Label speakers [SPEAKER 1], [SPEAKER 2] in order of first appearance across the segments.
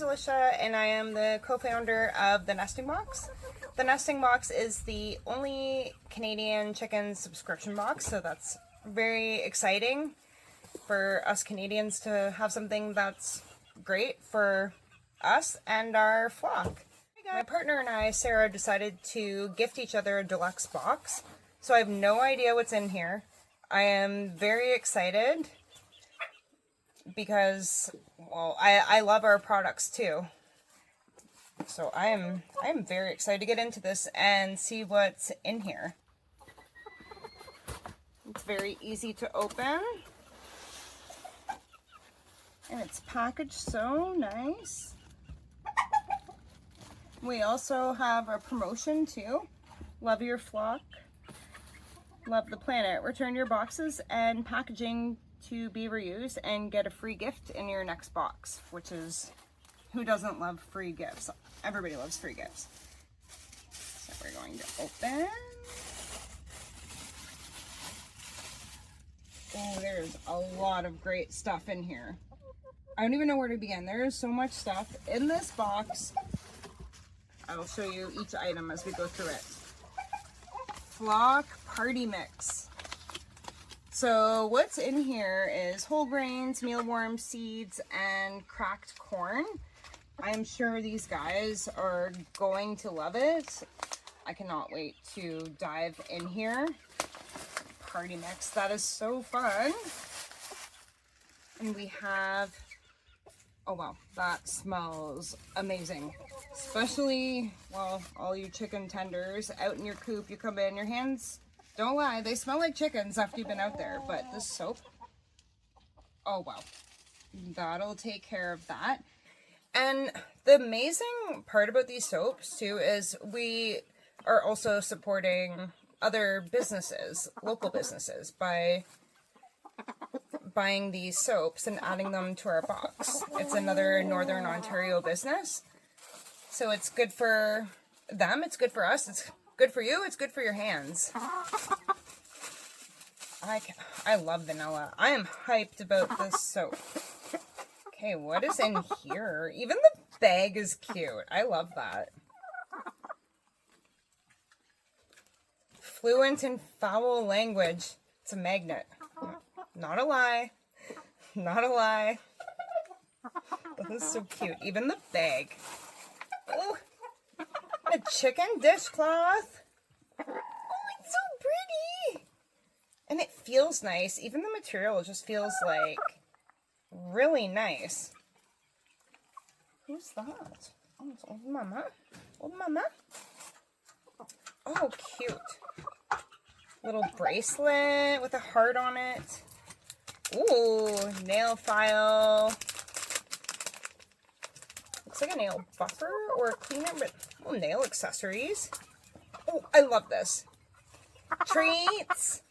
[SPEAKER 1] Alicia, and I am the co-founder of The Nesting Box. The Nesting Box is the only Canadian chicken subscription box, so that's very exciting for us Canadians to have something that's great for us and our flock. My partner and I, Sarah, decided to gift each other a deluxe box, so I have no idea what's in here. I am very excited because, well, I love our products too. So I am very excited to get into this and see what's in here. It's very easy to open. And it's packaged so nice. We also have a promotion too. Love your flock, love the planet. Return your boxes and packaging to be reused and get a free gift in your next box, which is, who doesn't love free gifts? Everybody loves free gifts. So we're going to open. Oh, there's a lot of great stuff in here. I don't even know where to begin. There is so much stuff in this box. I will show you each item as we go through it. Flock Party Mix. So what's in here is whole grains, mealworm seeds, and cracked corn. I am sure these guys are going to love it. I cannot wait to dive in here. Party Mix, that is so fun. And we have, oh wow, that smells amazing. Especially, well, all you chicken tenders out in your coop, you come in, your hands, don't lie, they smell like chickens after you've been out there. But this soap, oh wow, that'll take care of that. And the amazing part about these soaps too is we are also supporting other businesses, local businesses, by buying these soaps and adding them to our box. It's another Northern Ontario business. So it's good for them, it's good for us, it's good for you, it's good for your hands. I love vanilla. I am hyped about this soap. Okay, what is in here? Even the bag is cute. I love that. Fluent in foul language. It's a magnet. Not a lie. Not a lie. This is so cute. Even the bag. Oh, a chicken dishcloth. Oh, it's so pretty. And it feels nice. Even the material just feels like really nice. Who's that? Oh, it's old mama. Old mama. Oh, cute. Little bracelet with a heart on it. Ooh, nail file. Looks like a nail buffer or a cleaner, but oh, nail accessories. Oh, I love this. Treats.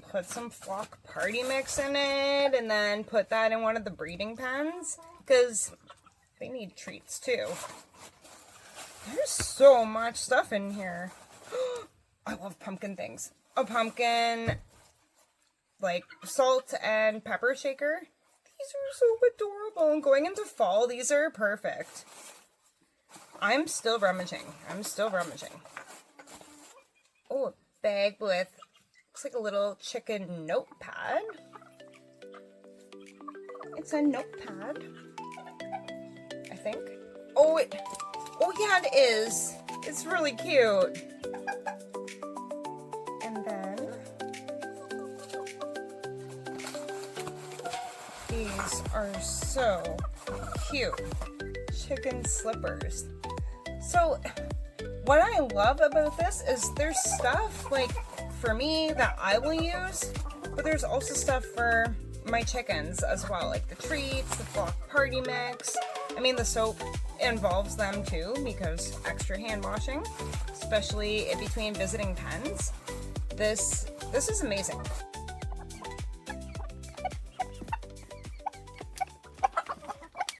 [SPEAKER 1] Put some flock party mix in it and then put that in one of the breeding pens because they need treats too. There's so much stuff in here. I love pumpkin things. A pumpkin, like salt and pepper shaker. These are so adorable. And going into fall, these are perfect. I'm still rummaging. Oh, a bag with, looks like a little chicken notepad. It's a notepad, I think. Oh, yeah, it is. It's really cute. And then these are so cute. Chicken slippers. So what I love about this is there's stuff like for me that I will use, but there's also stuff for my chickens as well, like the treats, the flock party mix. I mean, the soap involves them too because extra hand washing, especially in between visiting pens. This is amazing.